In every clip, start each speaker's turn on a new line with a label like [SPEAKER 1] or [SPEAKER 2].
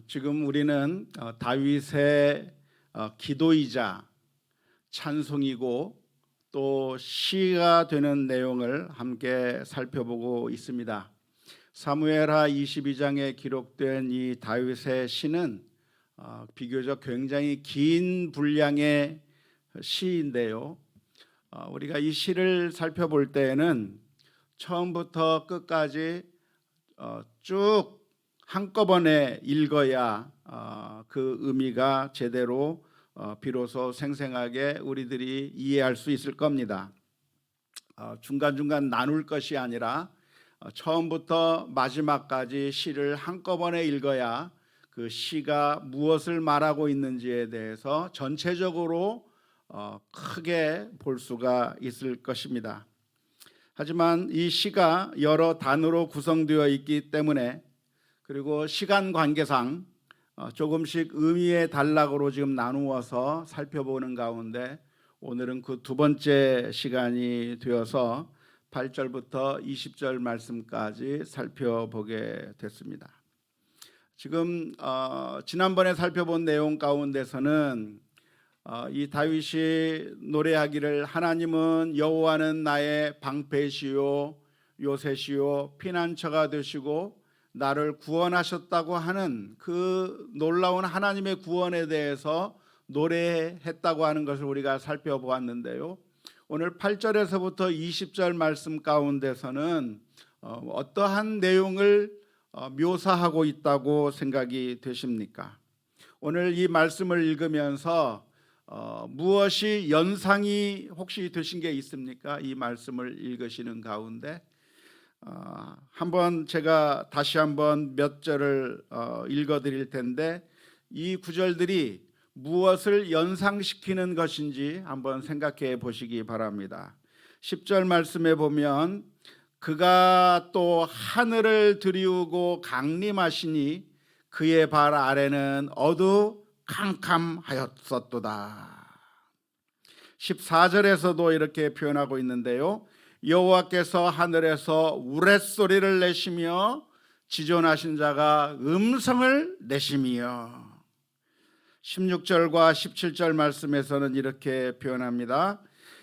[SPEAKER 1] 지금 우리는 다윗의 기도이자 찬송이고 또 시가 되는 내용을 함께 살펴보고 있습니다. 사무엘하 22장에 기록된 이 다윗의 시는 비교적 굉장히 긴 분량의 시인데요. 우리가 이 시를 살펴볼 때에는 처음부터 끝까지 쭉 한꺼번에 읽어야 그 의미가 제대로 비로소 생생하게 우리들이 이해할 수 있을 겁니다. 중간중간 나눌 것이 아니라 처음부터 마지막까지 시를 한꺼번에 읽어야 그 시가 무엇을 말하고 있는지에 대해서 전체적으로 크게 볼 수가 있을 것입니다. 하지만 이 시가 여러 단어로 구성되어 있기 때문에 그리고 시간 관계상 조금씩 의미의 단락으로 지금 나누어서 살펴보는 가운데 오늘은 그 두 번째 시간이 되어서 8절부터 20절 말씀까지 살펴보게 됐습니다. 지금 지난번에 살펴본 내용 가운데서는 이 다윗이 노래하기를 하나님은 여호와는 나의 방패시요 요새시요 피난처가 되시고 나를 구원하셨다고 하는 그 놀라운 하나님의 구원에 대해서 노래했다고 하는 것을 우리가 살펴보았는데요. 오늘 8절에서부터 20절 말씀 가운데서는 어떠한 내용을 묘사하고 있다고 생각이 되십니까? 오늘 이 말씀을 읽으면서 무엇이 연상이 혹시 되신 게 있습니까? 이 말씀을 읽으시는 가운데 한번 제가 다시 한번 몇 절을 읽어드릴 텐데 이 구절들이 무엇을 연상시키는 것인지 한번 생각해 보시기 바랍니다. 10절 말씀에 보면 그가 또 하늘을 들이우고 강림하시니 그의 발 아래는 어두캄캄하였었도다. 14절에서도 이렇게 표현하고 있는데요. 여호와께서 하늘에서 우레소리를 내시며 지존하신 자가 음성을 내시며 16절과 17절 말씀에서는 이렇게 표현합니다.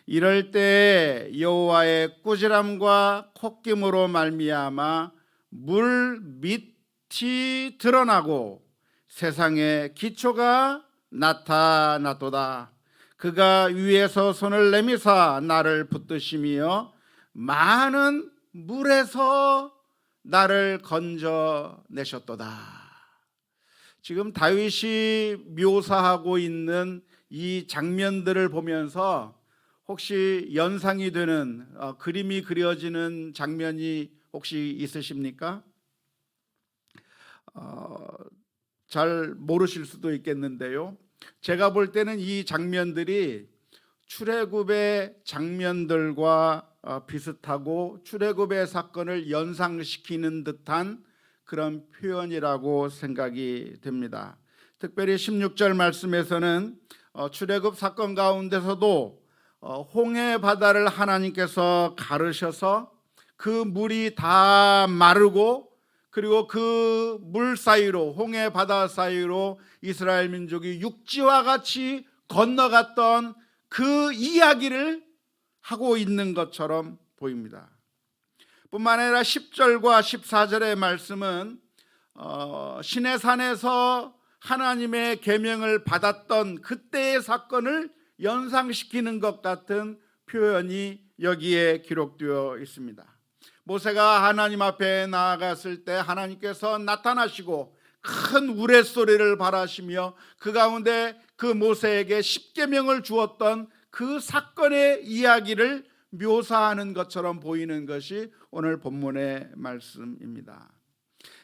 [SPEAKER 1] 이럴 때 여호와의 꾸지람과 콧김으로 말미암아 물 밑이 드러나고 세상의 기초가 나타났도다. 그가 위에서 손을 내미사 나를 붙드시며 많은 물에서 나를 건져내셨도다. 지금 다윗이 묘사하고 있는 이 장면들을 보면서 혹시 연상이 되는 그림이 그려지는 장면이 혹시 있으십니까? 잘 모르실 수도 있겠는데요. 제가 볼 때는 이 장면들이 출애굽의 장면들과 비슷하고 출애굽의 사건을 연상시키는 듯한 그런 표현이라고 생각이 됩니다. 특별히 16절 말씀에서는 출애굽 사건 가운데서도 홍해 바다를 하나님께서 가르셔서 그 물이 다 마르고 그리고 그 물 사이로 홍해 바다 사이로 이스라엘 민족이 육지와 같이 건너갔던 그 이야기를 하고 있는 것처럼 보입니다. 뿐만 아니라 10절과 14절의 말씀은 시내산에서 하나님의 계명을 받았던 그때의 사건을 연상시키는 것 같은 표현이 여기에 기록되어 있습니다. 모세가 하나님 앞에 나아갔을 때 하나님께서 나타나시고 큰 우레소리를 발하시며 그 가운데 그 모세에게 십계명을 주었던 그 사건의 이야기를 묘사하는 것처럼 보이는 것이 오늘 본문의 말씀입니다.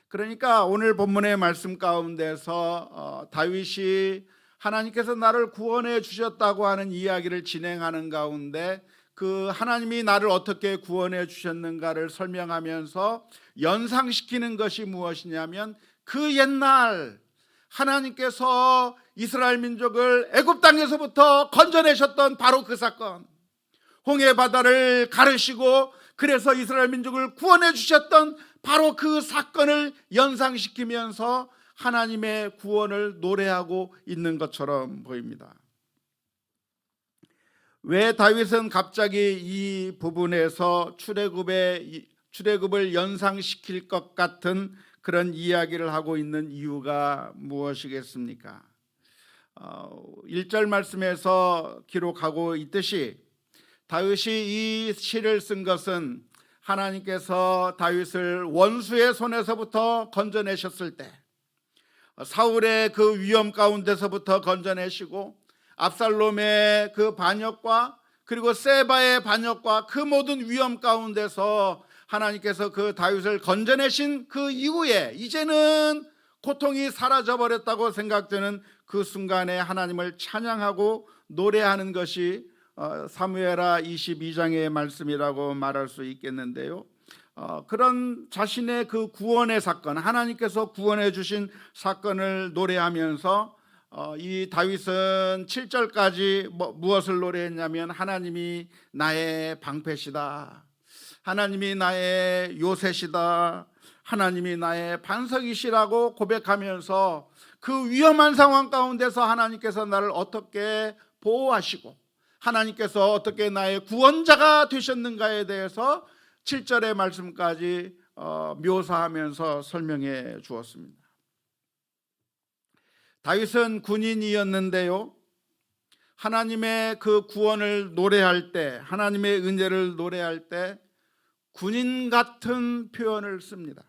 [SPEAKER 1] 그러니까 오늘 본문의 말씀 가운데서 다윗이 하나님께서 나를 구원해 주셨다고 하는 이야기를 진행하는 가운데 그 하나님이 나를 어떻게 구원해 주셨는가를 설명하면서 연상시키는 것이 무엇이냐면 그 옛날 하나님께서 이스라엘 민족을 애굽 땅에서부터 건져내셨던 바로 그 사건, 홍해 바다를 가르시고 그래서 이스라엘 민족을 구원해 주셨던 바로 그 사건을 연상시키면서 하나님의 구원을 노래하고 있는 것처럼 보입니다. 왜 다윗은 갑자기 이 부분에서 출애굽을 연상시킬 것 같은 그런 이야기를 하고 있는 이유가 무엇이겠습니까? 1절 말씀에서 기록하고 있듯이 다윗이 이 시를 쓴 것은 하나님께서 다윗을 원수의 손에서부터 건져내셨을 때, 사울의 그 위험 가운데서부터 건져내시고 압살롬의 그 반역과 그리고 세바의 반역과 그 모든 위험 가운데서 하나님께서 그 다윗을 건져내신 그 이후에 이제는 고통이 사라져버렸다고 생각되는 그 순간에 하나님을 찬양하고 노래하는 것이 사무엘하 22장의 말씀이라고 말할 수 있겠는데요. 그런 자신의 그 구원의 사건, 하나님께서 구원해 주신 사건을 노래하면서 이 다윗은 7절까지 무엇을 노래했냐면 하나님이 나의 방패시다, 하나님이 나의 요새시다, 하나님이 나의 반석이시라고 고백하면서 그 위험한 상황 가운데서 하나님께서 나를 어떻게 보호하시고 하나님께서 어떻게 나의 구원자가 되셨는가에 대해서 7절의 말씀까지 묘사하면서 설명해 주었습니다. 다윗은 군인이었는데요, 하나님의 그 구원을 노래할 때, 하나님의 은혜를 노래할 때 군인 같은 표현을 씁니다.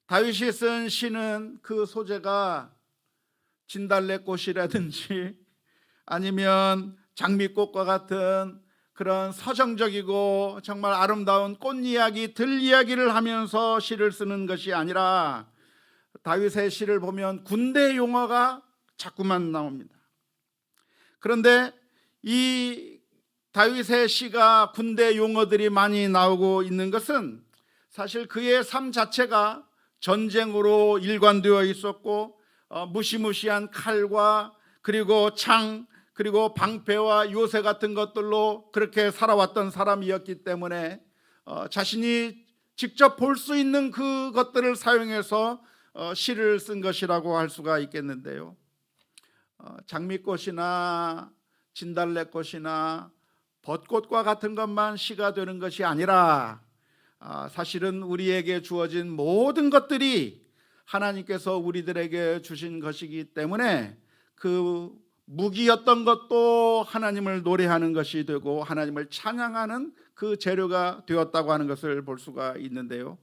[SPEAKER 1] 다윗이 쓴 시는 그 소재가 진달래꽃이라든지 아니면 장미꽃과 같은 그런 서정적이고 정말 아름다운 꽃 이야기, 들 이야기를 하면서 시를 쓰는 것이 아니라 다윗의 시를 보면 군대 용어가 자꾸만 나옵니다. 그런데 이 다윗의 시가 군대 용어들이 많이 나오고 있는 것은 사실 그의 삶 자체가 전쟁으로 일관되어 있었고 무시무시한 칼과 그리고 창 그리고 방패와 요새 같은 것들로 그렇게 살아왔던 사람이었기 때문에 자신이 직접 볼 수 있는 그것들을 사용해서 시를 쓴 것이라고 할 수가 있겠는데요. 장미꽃이나 진달래꽃이나 벚꽃과 같은 것만 시가 되는 것이 아니라 사실은 우리에게 주어진 모든 것들이 하나님께서 우리들에게 주신 것이기 때문에 그 무기였던 것도 하나님을 노래하는 것이 되고 하나님을 찬양하는 그 재료가 되었다고 하는 것을 볼 수가 있는데요.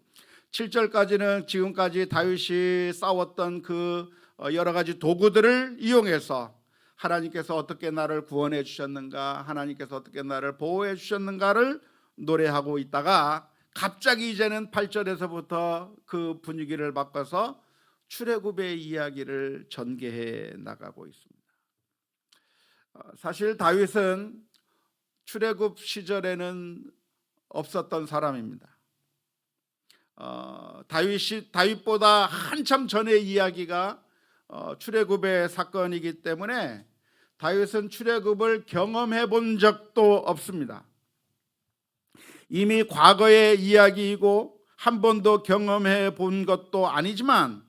[SPEAKER 1] 7절까지는 지금까지 다윗이 싸웠던 그 여러 가지 도구들을 이용해서 하나님께서 어떻게 나를 구원해 주셨는가, 하나님께서 어떻게 나를 보호해 주셨는가를 노래하고 있다가 갑자기 이제는 8절에서부터 그 분위기를 바꿔서 출애굽의 이야기를 전개해 나가고 있습니다. 사실 다윗은 출애굽 시절에는 없었던 사람입니다. 다윗보다 한참 전의 이야기가 출애굽의 사건이기 때문에 다윗은 출애굽을 경험해 본 적도 없습니다. 이미 과거의 이야기이고 한 번도 경험해 본 것도 아니지만,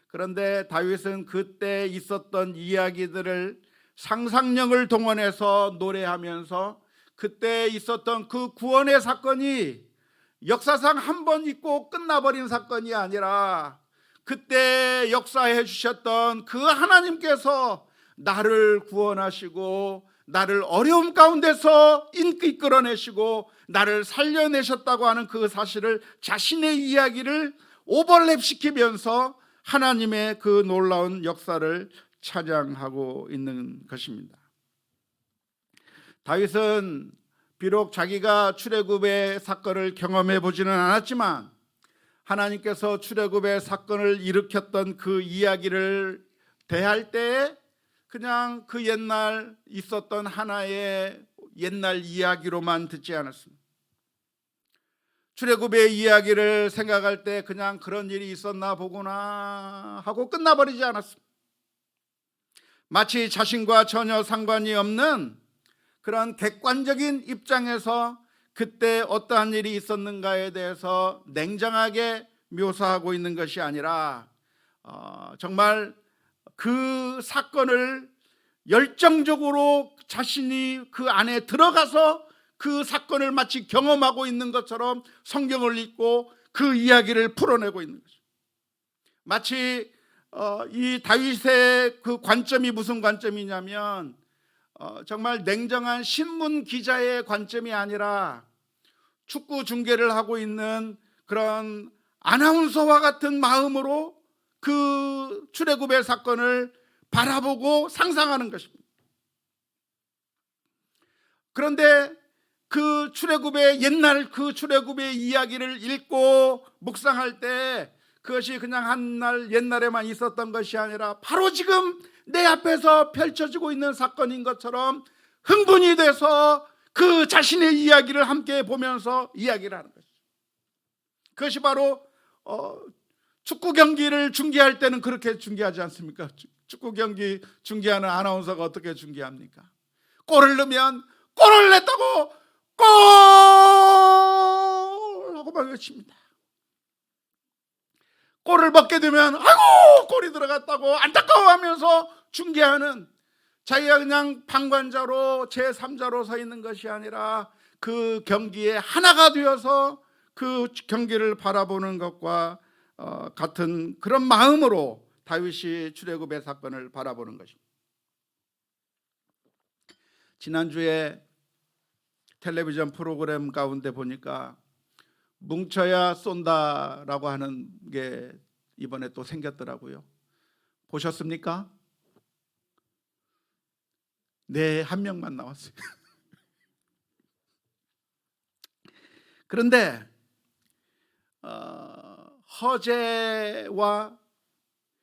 [SPEAKER 1] 그런데 다윗은 그때 있었던 이야기들을 상상력을 동원해서 노래하면서 그때 있었던 그 구원의 사건이 역사상 한 번 있고 끝나버린 사건이 아니라 그때 역사해 주셨던 그 하나님께서 나를 구원하시고 나를 어려움 가운데서 이끌어내시고 나를 살려내셨다고 하는 그 사실을, 자신의 이야기를 오버랩시키면서 하나님의 그 놀라운 역사를 찬양하고 있는 것입니다. 다윗은 비록 자기가 출애굽의 사건을 경험해 보지는 않았지만 하나님께서 출애굽의 사건을 일으켰던 그 이야기를 대할 때에 그냥 그 옛날 있었던 하나의 옛날 이야기로만 듣지 않았습니다. 출애굽의 이야기를 생각할 때 그냥 그런 일이 있었나 보구나 하고 끝나버리지 않았습니다. 마치 자신과 전혀 상관이 없는 그런 객관적인 입장에서 그때 어떠한 일이 있었는가에 대해서 냉정하게 묘사하고 있는 것이 아니라 정말 그 사건을 열정적으로 자신이 그 안에 들어가서 그 사건을 마치 경험하고 있는 것처럼 성경을 읽고 그 이야기를 풀어내고 있는 거죠. 마치 이 다윗의 그 관점이 무슨 관점이냐면 정말 냉정한 신문 기자의 관점이 아니라 축구 중계를 하고 있는 그런 아나운서와 같은 마음으로 그 출애굽의 사건을 바라보고 상상하는 것입니다. 그런데 그 출애굽의 옛날 그 출애굽의 이야기를 읽고 묵상할 때 그것이 그냥 한 날 옛날에만 있었던 것이 아니라 바로 지금 내 앞에서 펼쳐지고 있는 사건인 것처럼 흥분이 돼서 그 자신의 이야기를 함께 보면서 이야기를 하는 것이죠. 그것이 바로 축구 경기를 중계할 때는 그렇게 중계하지 않습니까? 축구 경기 중계하는 아나운서가 어떻게 중계합니까? 골을 넣으면 골을 냈다고 골 하고 막 외칩니다. 골을 먹게 되면 아이고 골이 들어갔다고 안타까워하면서 중계하는, 자기가 그냥 방관자로 제3자로 서 있는 것이 아니라 그 경기에 하나가 되어서 그 경기를 바라보는 것과 같은 그런 마음으로 다윗이 출애굽의 사건을 바라보는 것입니다. 지난주에 텔레비전 프로그램 가운데 보니까 뭉쳐야 쏜다라고 하는 게 이번에 또 생겼더라고요. 보셨습니까? 네, 한 명만 나왔어요. 그런데 허재와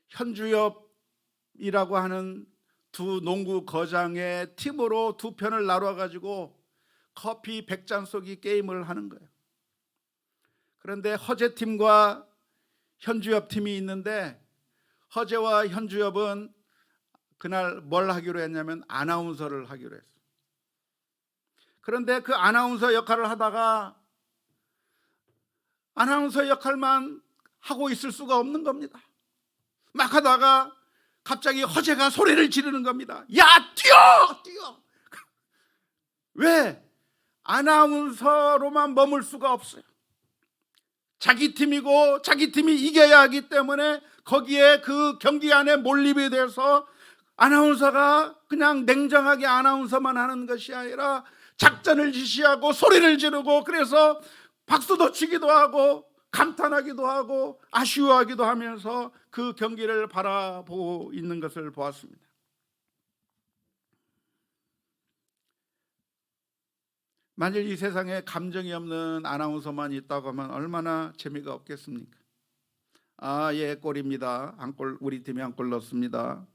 [SPEAKER 1] 현주엽이라고 하는 두 농구 거장의 팀으로 두 편을 나눠 가지고 커피 100잔 쏘기 게임을 하는 거예요. 그런데 허재 팀과 현주엽 팀이 있는데 허재와 현주엽은 그날 뭘 하기로 했냐면 아나운서를 하기로 했어요. 그런데 그 아나운서 역할을 하다가 아나운서 역할만 하고 있을 수가 없는 겁니다. 막 하다가 갑자기 허재가 소리를 지르는 겁니다. 야, 뛰어! 왜? 아나운서로만 머물 수가 없어요. 자기 팀이고 자기 팀이 이겨야 하기 때문에 거기에 그 경기 안에 몰입이 돼서 아나운서가 그냥 냉정하게 아나운서만 하는 것이 아니라 작전을 지시하고 소리를 지르고, 그래서 박수도 치기도 하고 감탄하기도 하고 아쉬워하기도 하면서 그 경기를 바라보고 있는 것을 보았습니다. 만일 이 세상에 감정이 없는 아나운서만 있다고 하면 얼마나 재미가 없겠습니까? 아, 예, 골입니다. 한 골, 우리 팀이 한 골 넣었습니다.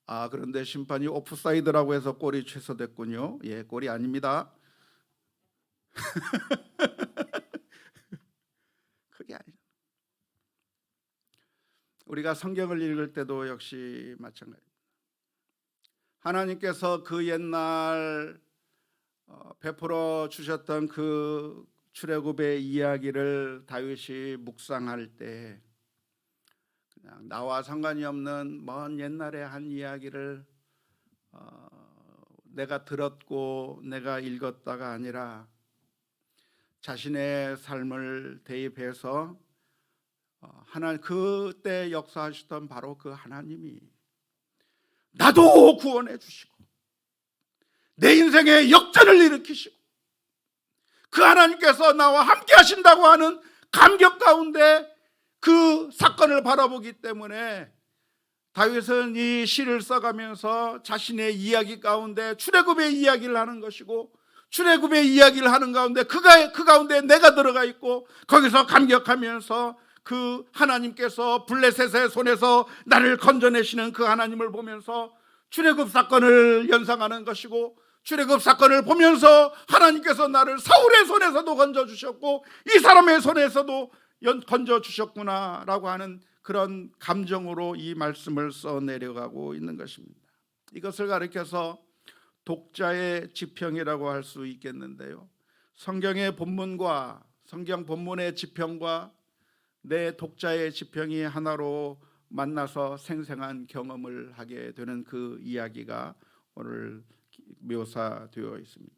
[SPEAKER 1] 아, 그런데 심판이 오프사이드라고 해서 골이 취소됐군요. 예, 골이 아닙니다. 그게 아니죠. 우리가 성경을 읽을 때도 역시 마찬가지입니다. 하나님께서 그 옛날 베풀어 주셨던 그 출애굽의 이야기를 다윗이 묵상할 때 그냥 나와 상관이 없는 먼 옛날의 한 이야기를 내가 들었고 내가 읽었다가 아니라 자신의 삶을 대입해서 하나님 그때 역사하시던 바로 그 하나님이 나도 구원해 주시고 내 인생에 역전을 일으키시고 그 하나님께서 나와 함께 하신다고 하는 감격 가운데 그 사건을 바라보기 때문에 다윗은 이 시를 써가면서 자신의 이야기 가운데 출애굽의 이야기를 하는 것이고, 출애굽의 이야기를 하는 가운데 그 가운데 내가 들어가 있고 거기서 감격하면서 그 하나님께서 블레셋의 손에서 나를 건져내시는 그 하나님을 보면서 출애굽 사건을 연상하는 것이고, 출애굽 사건을 보면서 하나님께서 나를 사울의 손에서도 건져주셨고 이 사람의 손에서도 건져주셨구나라고 하는 그런 감정으로 이 말씀을 써내려가고 있는 것입니다. 이것을 가리켜서 독자의 지평이라고 할 수 있겠는데요, 성경의 본문과 성경 본문의 지평과 내 독자의 지평이 하나로 만나서 생생한 경험을 하게 되는 그 이야기가 오늘 묘사되어 있습니다.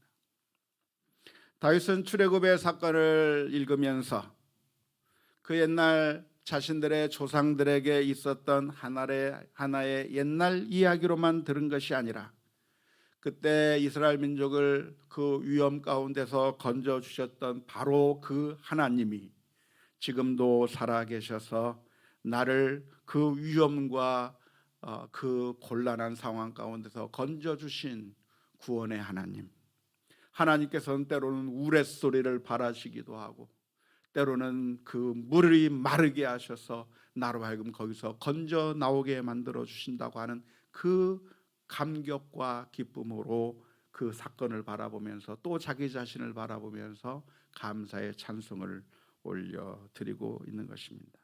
[SPEAKER 1] 다윗은 출애굽의 사건을 읽으면서 그 옛날 자신들의 조상들에게 있었던 하나의 옛날 이야기로만 들은 것이 아니라 그때 이스라엘 민족을 그 위험 가운데서 건져주셨던 바로 그 하나님이 지금도 살아계셔서 나를 그 위험과 그 곤란한 상황 가운데서 건져주신 구원의 하나님, 하나님께서는 때로는 우레소리를 바라시기도 하고 때로는 그 물이 마르게 하셔서 나로 하여금 거기서 건져 나오게 만들어 주신다고 하는 그 감격과 기쁨으로 그 사건을 바라보면서 또 자기 자신을 바라보면서 감사의 찬송을 올려드리고 있는 것입니다.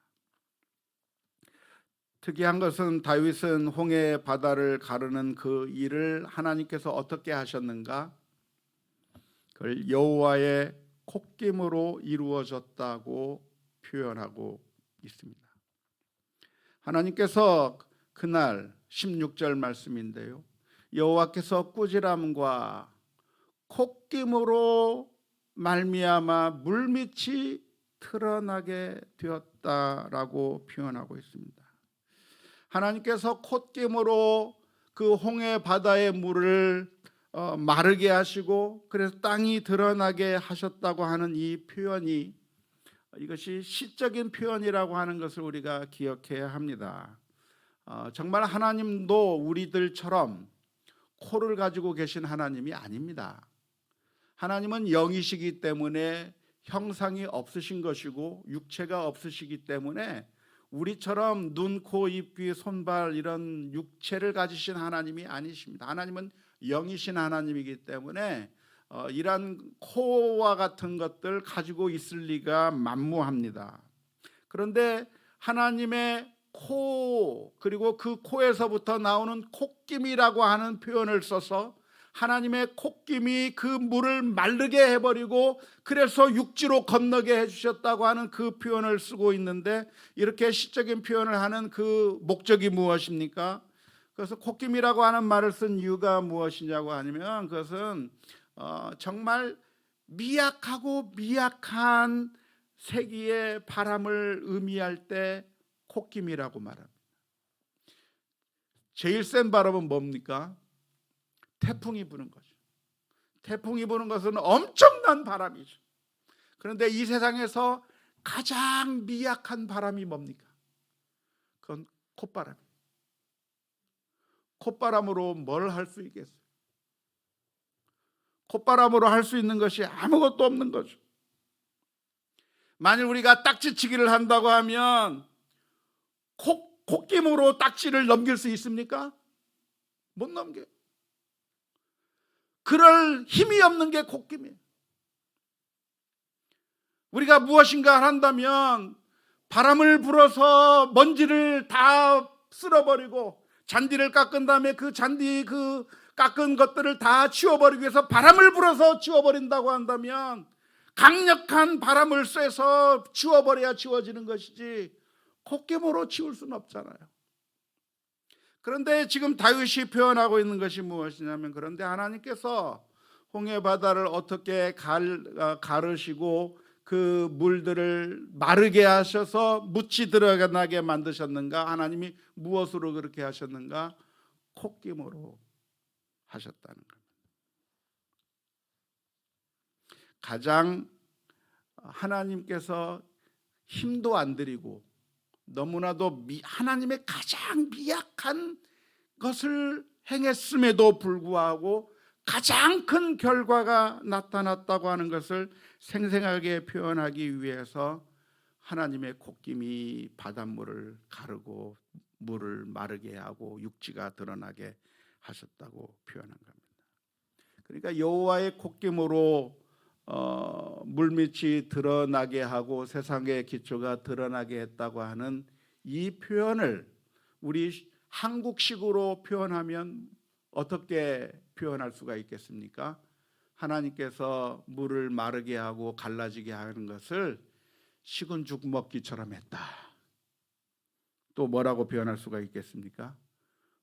[SPEAKER 1] 특이한 것은 다윗은 홍해 바다를 가르는 그 일을 하나님께서 어떻게 하셨는가? 그걸 여호와의 콧김으로 이루어졌다고 표현하고 있습니다. 하나님께서 그날 16절 말씀인데요, 여호와께서 꾸지람과 콧김으로 말미암아 물밑이 드러나게 되었다라고 표현하고 있습니다. 하나님께서 콧김으로 그 홍해 바다의 물을 마르게 하시고 그래서 땅이 드러나게 하셨다고 하는 이 표현이, 이것이 시적인 표현이라고 하는 것을 우리가 기억해야 합니다. 정말 하나님도 우리들처럼 코를 가지고 계신 하나님이 아닙니다. 하나님은 영이시기 때문에 형상이 없으신 것이고 육체가 없으시기 때문에 우리처럼 눈, 코, 입, 귀, 손발 이런 육체를 가지신 하나님이 아니십니다. 하나님은 영이신 하나님이기 때문에 이런 코와 같은 것들 가지고 있을 리가 만무합니다. 그런데 하나님의 코, 그리고 그 코에서부터 나오는 콧김이라고 하는 표현을 써서 하나님의 콧김이 그 물을 마르게 해버리고 그래서 육지로 건너게 해주셨다고 하는 그 표현을 쓰고 있는데, 이렇게 시적인 표현을 하는 그 목적이 무엇입니까? 그래서 콧김이라고 하는 말을 쓴 이유가 무엇이냐고 하면, 그것은 정말 미약하고 미약한 세기의 바람을 의미할 때 콧김이라고 말합니다. 제일 센 바람은 뭡니까? 태풍이 부는 거죠. 태풍이 부는 것은 엄청난 바람이죠. 그런데 이 세상에서 가장 미약한 바람이 뭡니까? 그건 콧바람이에요. 콧바람으로 뭘 할 수 있겠어요? 콧바람으로 할 수 있는 것이 아무것도 없는 거죠. 만일 우리가 딱지치기를 한다고 하면 콧김으로 딱지를 넘길 수 있습니까? 못 넘겨요. 그럴 힘이 없는 게 콧김이에요. 우리가 무엇인가 한다면 바람을 불어서 먼지를 다 쓸어버리고 잔디를 깎은 다음에 그 잔디 그 깎은 것들을 다 치워버리기 위해서 바람을 불어서 치워버린다고 한다면 강력한 바람을 쐬서 치워버려야 치워지는 것이지 콧김으로 치울 수는 없잖아요. 그런데 지금 다윗이 표현하고 있는 것이 무엇이냐면, 그런데 하나님께서 홍해 바다를 어떻게 가르시고 그 물들을 마르게 하셔서 묻이 들어가게 만드셨는가? 하나님이 무엇으로 그렇게 하셨는가? 콧김으로 하셨다는 겁니다. 가장 하나님께서 힘도 안 들이고 너무나도 하나님의 가장 미약한 것을 행했음에도 불구하고 가장 큰 결과가 나타났다고 하는 것을 생생하게 표현하기 위해서 하나님의 콧김이 바닷물을 가르고 물을 마르게 하고 육지가 드러나게 하셨다고 표현한 겁니다. 그러니까 여호와의 콧김으로 물밑이 드러나게 하고 세상의 기초가 드러나게 했다고 하는 이 표현을 우리 한국식으로 표현하면 어떻게 표현할 수가 있겠습니까? 하나님께서 물을 마르게 하고 갈라지게 하는 것을 식은 죽 먹기처럼 했다. 또 뭐라고 표현할 수가 있겠습니까?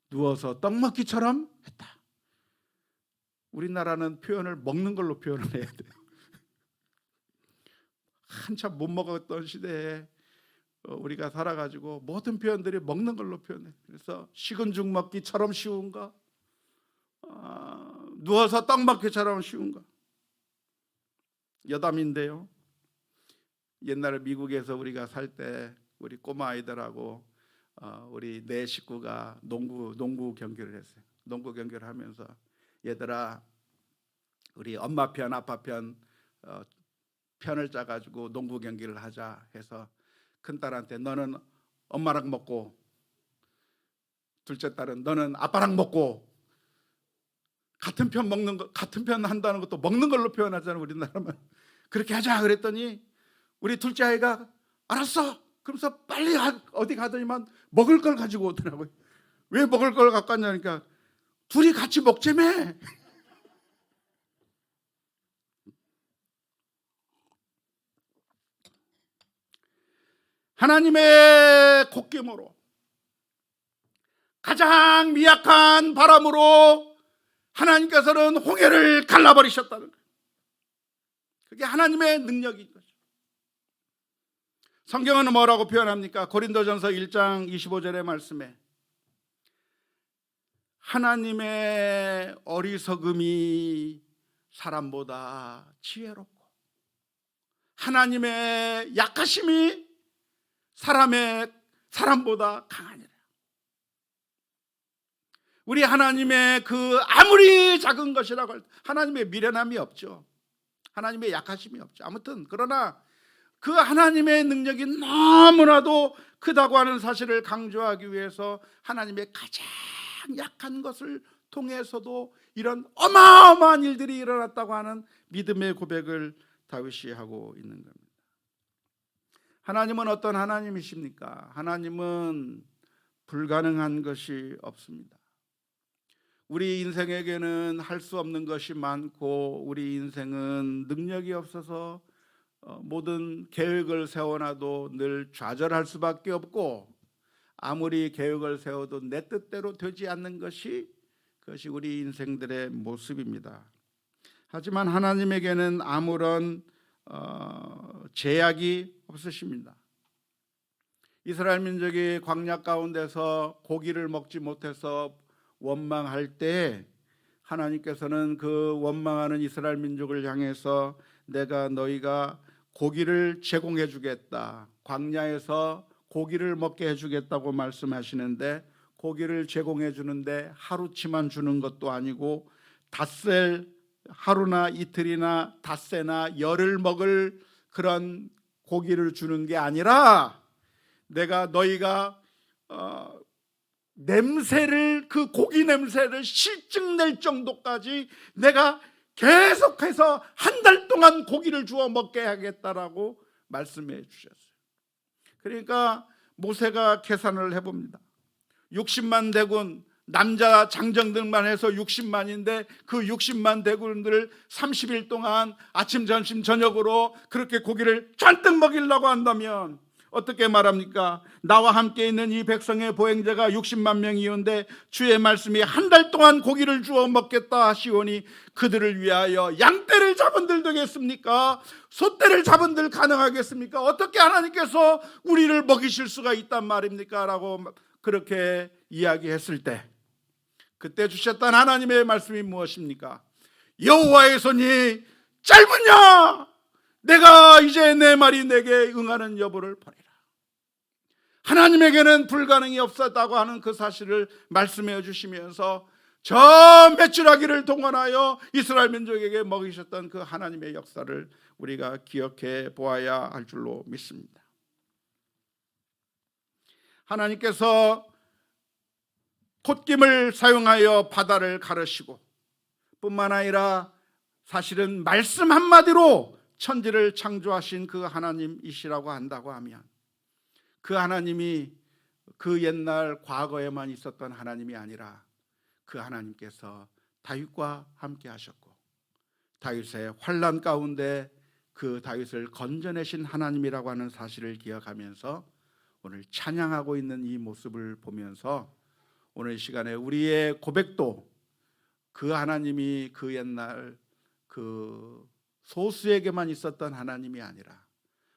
[SPEAKER 1] 누워서 떡먹기처럼 했다. 우리나라는 표현을 먹는 걸로 표현을 해야 돼요. 한참 못 먹었던 시대에 우리가 살아가지고 모든 표현들이 먹는 걸로 표현해. 그래서 식은 죽 먹기처럼 쉬운가? 누워서 떡 먹기처럼 쉬운가? 여담인데요. 옛날에 미국에서 우리가 살 때 우리 꼬마 아이들하고 우리 네 식구가 농구 경기를 했어요. 농구 경기를 하면서 얘들아, 우리 엄마 편 아빠 편을 짜가지고 농구 경기를 하자 해서 큰 딸한테 너는 엄마랑 먹고, 둘째 딸은 너는 아빠랑 먹고, 같은 편 한다는 것도 먹는 걸로 표현하잖아요. 우리나라만. 그렇게 하자 그랬더니 우리 둘째 아이가 알았어. 그러면서 빨리 어디 가더니만 먹을 걸 가지고 오더라고요. 왜 먹을 걸 갖고 왔냐니까 둘이 같이 먹자며. 하나님의 콧김으로, 가장 미약한 바람으로 하나님께서는 홍해를 갈라버리셨다는 거예요. 그게 하나님의 능력인 거죠. 성경은 뭐라고 표현합니까? 고린도전서 1장 25절의 말씀에 하나님의 어리석음이 사람보다 지혜롭고 하나님의 약하심이 사람보다 강하니라. 우리 하나님의 그 아무리 작은 것이라고 할 때 하나님의 미련함이 없죠. 하나님의 약하심이 없죠. 아무튼 그러나 그 하나님의 능력이 너무나도 크다고 하는 사실을 강조하기 위해서 하나님의 가장 약한 것을 통해서도 이런 어마어마한 일들이 일어났다고 하는 믿음의 고백을 다윗이 하고 있는 겁니다. 하나님은 어떤 하나님이십니까? 하나님은 불가능한 것이 없습니다. 우리 인생에게는 할 수 없는 것이 많고 우리 인생은 능력이 없어서 모든 계획을 세워놔도 늘 좌절할 수밖에 없고 아무리 계획을 세워도 내 뜻대로 되지 않는 그것이 우리 인생들의 모습입니다. 하지만 하나님에게는 아무런 제약이 없으십니다. 이스라엘 민족이 광야 가운데서 고기를 먹지 못해서 원망할 때 하나님께서는 그 원망하는 이스라엘 민족을 향해서 내가 너희가 고기를 제공해 주겠다, 광야에서 고기를 먹게 해주겠다고 말씀하시는데 고기를 제공해 주는데 하루치만 주는 것도 아니고 닷새 하루나 이틀이나 닷새나 열을 먹을 그런 고기를 주는 게 아니라 내가 너희가 냄새를, 그 고기 냄새를 실증낼 정도까지 내가 계속해서 한 달 동안 고기를 주어 먹게 하겠다라고 말씀해 주셨어요. 그러니까 모세가 계산을 해봅니다. 60만 대군, 남자 장정들만 해서 60만인데 그 60만 대군들을 30일 동안 아침 점심 저녁으로 그렇게 고기를 잔뜩 먹이려고 한다면 어떻게 말합니까? 나와 함께 있는 이 백성의 보행자가 60만 명이었는데 주의 말씀이 한 달 동안 고기를 주어 먹겠다 하시오니 그들을 위하여 양떼를 잡은들 되겠습니까? 소떼를 잡은들 가능하겠습니까? 어떻게 하나님께서 우리를 먹이실 수가 있단 말입니까? 라고 그렇게 이야기했을 때 그때 주셨던 하나님의 말씀이 무엇입니까? 여호와의 손이 짧으냐? 내가 이제 내 말이 내게 응하는 여부를 보내라. 하나님에게는 불가능이 없었다고 하는 그 사실을 말씀해 주시면서 저 메추라기를 동원하여 이스라엘 민족에게 먹이셨던 그 하나님의 역사를 우리가 기억해 보아야 할 줄로 믿습니다. 하나님께서 콧김을 사용하여 바다를 가르시고 뿐만 아니라 사실은 말씀 한마디로 천지를 창조하신 그 하나님이시라고 한다고 하면 그 하나님이 그 옛날 과거에만 있었던 하나님이 아니라 그 하나님께서 다윗과 함께 하셨고 다윗의 환난 가운데 그 다윗을 건져내신 하나님이라고 하는 사실을 기억하면서 오늘 찬양하고 있는 이 모습을 보면서 오늘 시간에 우리의 고백도 그 하나님이 그 옛날 그 소수에게만 있었던 하나님이 아니라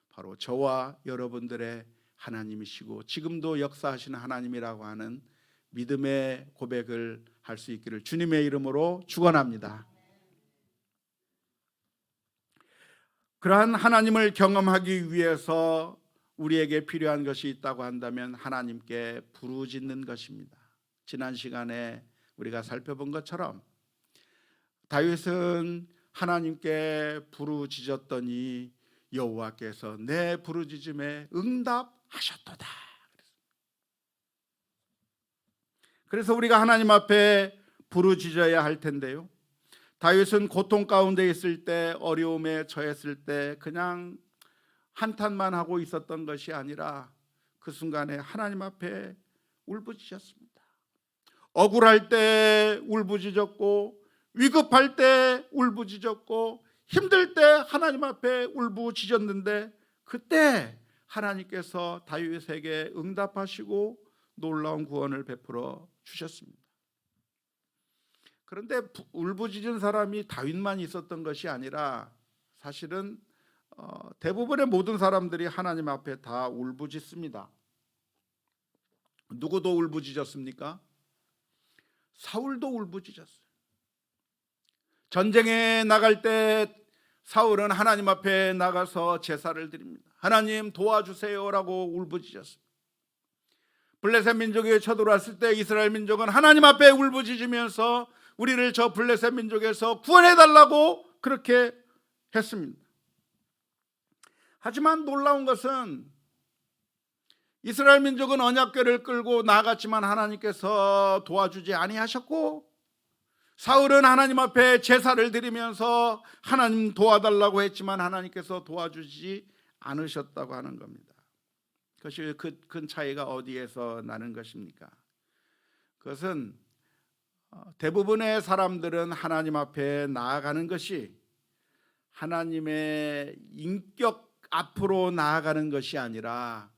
[SPEAKER 1] 바로 저와 여러분들의 하나님이시고 지금도 역사하시는 하나님이라고 하는 믿음의 고백을 할 수 있기를 주님의 이름으로 축원합니다. 그러한 하나님을 경험하기 위해서 우리에게 필요한 것이 있다고 한다면 하나님께 부르짖는 것입니다. 지난 시간에 우리가 살펴본 것처럼 다윗은 하나님께 부르짖었더니 여호와께서 내 부르짖음에 응답하셨도다. 그래서 우리가 하나님 앞에 부르짖어야 할 텐데요, 다윗은 고통 가운데 있을 때, 어려움에 처했을 때 그냥 한탄만 하고 있었던 것이 아니라 그 순간에 하나님 앞에 울부짖었습니다. 억울할 때 울부짖었고, 위급할 때 울부짖었고, 힘들 때 하나님 앞에 울부짖었는데 그때 하나님께서 다윗에게 응답하시고 놀라운 구원을 베풀어 주셨습니다. 그런데 울부짖은 사람이 다윗만 있었던 것이 아니라 사실은 대부분의 모든 사람들이 하나님 앞에 다 울부짖습니다. 누구도 울부짖었습니까? 사울도 울부짖었어요. 전쟁에 나갈 때 사울은 하나님 앞에 나가서 제사를 드립니다. 하나님 도와주세요라고 울부짖었습니다. 블레셋 민족이 쳐들어왔을 때 이스라엘 민족은 하나님 앞에 울부짖으면서 우리를 저 블레셋 민족에서 구원해달라고 그렇게 했습니다. 하지만 놀라운 것은 이스라엘 민족은 언약궤를 끌고 나아갔지만 하나님께서 도와주지 아니하셨고, 사울은 하나님 앞에 제사를 드리면서 하나님 도와달라고 했지만 하나님께서 도와주지 않으셨다고 하는 겁니다. 그것이 큰 차이가 어디에서 나는 것입니까? 그것은 대부분의 사람들은 하나님 앞에 나아가는 것이 하나님의 인격 앞으로 나아가는 것이 아니라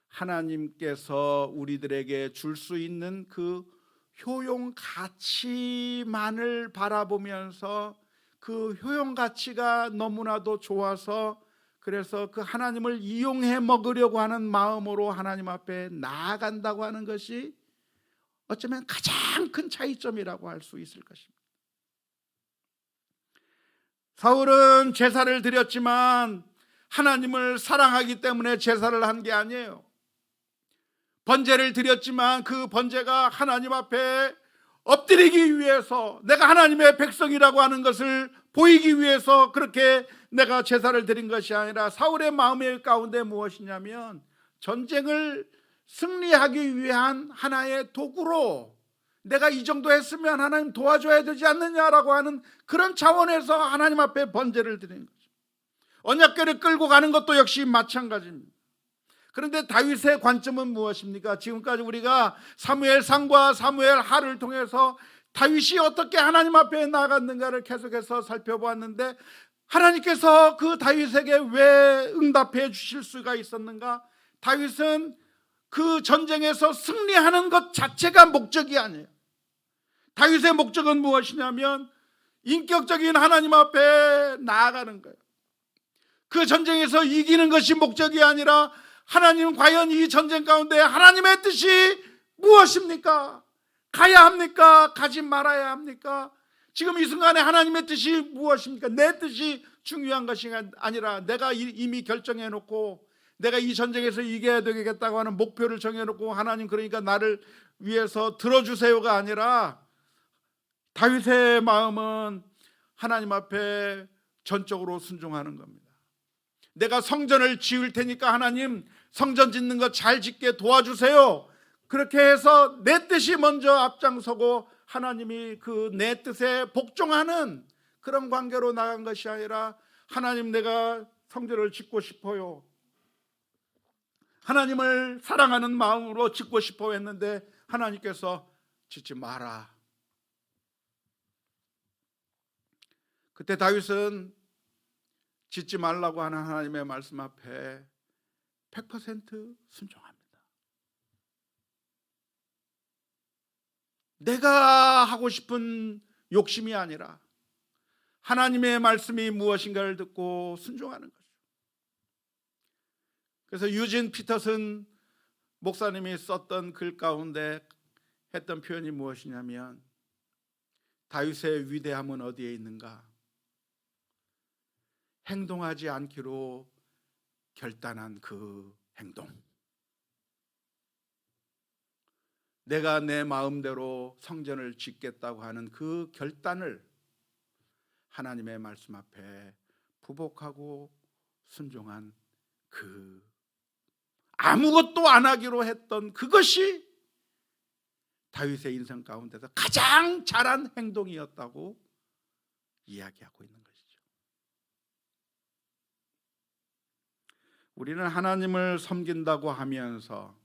[SPEAKER 1] 하나님께서 우리들에게 줄 수 있는 그 효용 가치만을 바라보면서 그 효용 가치가 너무나도 좋아서 그래서 그 하나님을 이용해 먹으려고 하는 마음으로 하나님 앞에 나아간다고 하는 것이 어쩌면 가장 큰 차이점이라고 할 수 있을 것입니다. 사울은 제사를 드렸지만 하나님을 사랑하기 때문에 제사를 한 게 아니에요. 번제를 드렸지만 그 번제가 하나님 앞에 엎드리기 위해서, 내가 하나님의 백성이라고 하는 것을 보이기 위해서 그렇게 내가 제사를 드린 것이 아니라 사울의 마음의 가운데 무엇이냐면 전쟁을 승리하기 위한 하나의 도구로 내가 이 정도 했으면 하나님 도와줘야 되지 않느냐라고 하는 그런 차원에서 하나님 앞에 번제를 드리는 거죠. 언약궤를 끌고 가는 것도 역시 마찬가지입니다. 그런데 다윗의 관점은 무엇입니까? 지금까지 우리가 사무엘상과 사무엘하를 통해서 다윗이 어떻게 하나님 앞에 나아갔는가를 계속해서 살펴보았는데, 하나님께서 그 다윗에게 왜 응답해 주실 수가 있었는가? 다윗은 그 전쟁에서 승리하는 것 자체가 목적이 아니에요. 다윗의 목적은 무엇이냐면 인격적인 하나님 앞에 나아가는 거예요. 그 전쟁에서 이기는 것이 목적이 아니라 하나님, 과연 이 전쟁 가운데 하나님의 뜻이 무엇입니까? 가야 합니까? 가지 말아야 합니까? 지금 이 순간에 하나님의 뜻이 무엇입니까? 내 뜻이 중요한 것이 아니라 내가 이미 결정해 놓고 내가 이 전쟁에서 이겨야 되겠다고 하는 목표를 정해놓고 하나님, 그러니까 나를 위해서 들어주세요가 아니라 다윗의 마음은 하나님 앞에 전적으로 순종하는 겁니다. 내가 성전을 지을 테니까 하나님 성전 짓는 거 잘 짓게 도와주세요. 그렇게 해서 내 뜻이 먼저 앞장서고 하나님이 그 내 뜻에 복종하는 그런 관계로 나간 것이 아니라, 하나님 내가 성전을 짓고 싶어요, 하나님을 사랑하는 마음으로 짓고 싶어 했는데 하나님께서 짓지 마라. 그때 다윗은 짓지 말라고 하는 하나님의 말씀 앞에 100% 순종합니다. 내가 하고 싶은 욕심이 아니라 하나님의 말씀이 무엇인가를 듣고 순종하는 거죠. 그래서 유진 피터슨 목사님이 썼던 글 가운데 했던 표현이 무엇이냐면, 다윗의 위대함은 어디에 있는가? 행동하지 않기로 결단한 그 행동. 내가 내 마음대로 성전을 짓겠다고 하는 그 결단을 하나님의 말씀 앞에 부복하고 순종한 그 아무것도 안 하기로 했던 그것이 다윗의 인생 가운데서 가장 잘한 행동이었다고 이야기하고 있는 것이죠. 우리는 하나님을 섬긴다고 하면서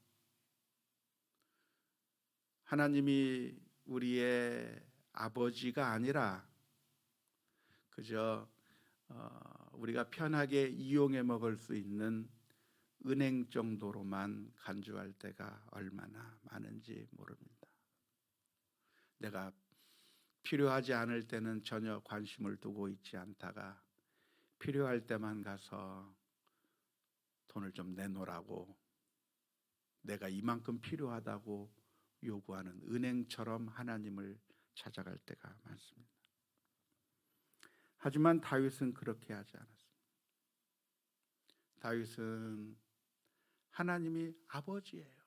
[SPEAKER 1] 하나님이 우리의 아버지가 아니라 그저 우리가 편하게 이용해 먹을 수 있는 은행 정도로만 간주할 때가 얼마나 많은지 모릅니다. 내가 필요하지 않을 때는 전혀 관심을 두고 있지 않다가 필요할 때만 가서 돈을 좀 내놓으라고, 내가 이만큼 필요하다고 요구하는 은행처럼 하나님을 찾아갈 때가 많습니다. 하지만 다윗은 그렇게 하지 않았습니다. 다윗은 하나님이 아버지예요.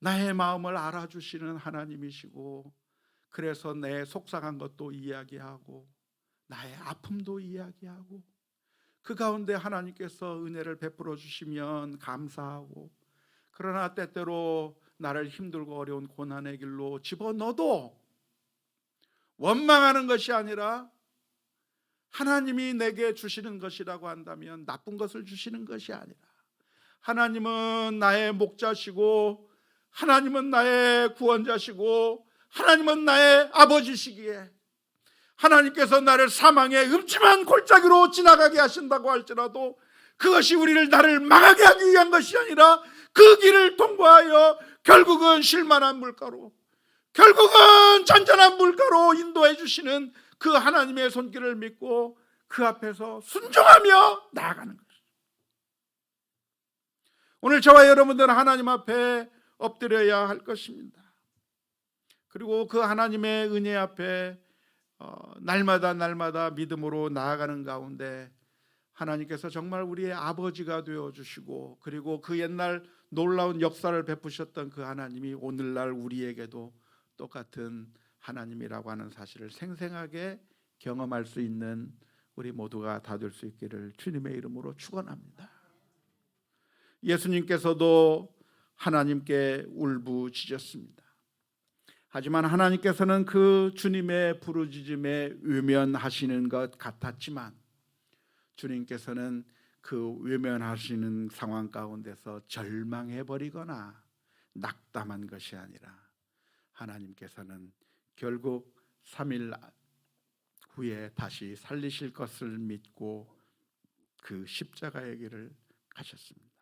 [SPEAKER 1] 나의 마음을 알아주시는 하나님이시고, 그래서 내 속상한 것도 이야기하고 나의 아픔도 이야기하고, 그 가운데 하나님께서 은혜를 베풀어 주시면 감사하고, 그러나 때때로 나를 힘들고 어려운 고난의 길로 집어넣어도 원망하는 것이 아니라 하나님이 내게 주시는 것이라고 한다면 나쁜 것을 주시는 것이 아니라 하나님은 나의 목자시고 하나님은 나의 구원자시고 하나님은 나의 아버지시기에 하나님께서 나를 사망의 음침한 골짜기로 지나가게 하신다고 할지라도 그것이 나를 망하게 하기 위한 것이 아니라 그 길을 통과하여 결국은 쉴만한 물가로, 결국은 잔잔한 물가로 인도해 주시는 그 하나님의 손길을 믿고 그 앞에서 순종하며 나아가는 것이죠. 오늘 저와 여러분들은 하나님 앞에 엎드려야 할 것입니다. 그리고 그 하나님의 은혜 앞에 날마다 믿음으로 나아가는 가운데 하나님께서 정말 우리의 아버지가 되어주시고, 그리고 그 옛날 놀라운 역사를 베푸셨던 그 하나님이 오늘날 우리에게도 똑같은 하나님이라고 하는 사실을 생생하게 경험할 수 있는 우리 모두가 다 될 수 있기를 주님의 이름으로 축원합니다. 예수님께서도 하나님께 울부짖었습니다. 하지만 하나님께서는 그 주님의 부르짖음에 외면하시는 것 같았지만 주님께서는 그 외면하시는 상황 가운데서 절망해버리거나 낙담한 것이 아니라 하나님께서는 결국 3일 후에 다시 살리실 것을 믿고 그 십자가의 길을 가셨습니다.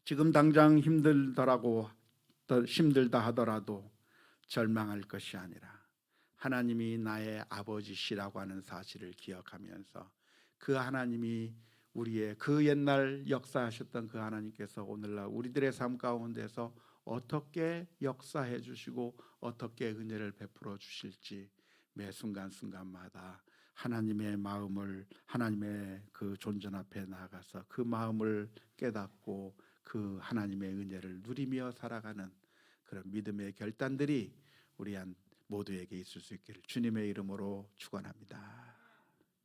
[SPEAKER 1] 지금 당장 힘들다 하더라도 절망할 것이 아니라 하나님이 나의 아버지시라고 하는 사실을 기억하면서 그 하나님이 우리의 그 옛날 역사하셨던 그 하나님께서 오늘날 우리들의 삶 가운데서 어떻게 역사해 주시고 어떻게 은혜를 베풀어 주실지 매 순간순간마다 하나님의 마음을, 하나님의 그 존전 앞에 나아가서 그 마음을 깨닫고 그 하나님의 은혜를 누리며 살아가는 그런 믿음의 결단들이 우리 모두에게 있을 수 있기를 주님의 이름으로 축원합니다.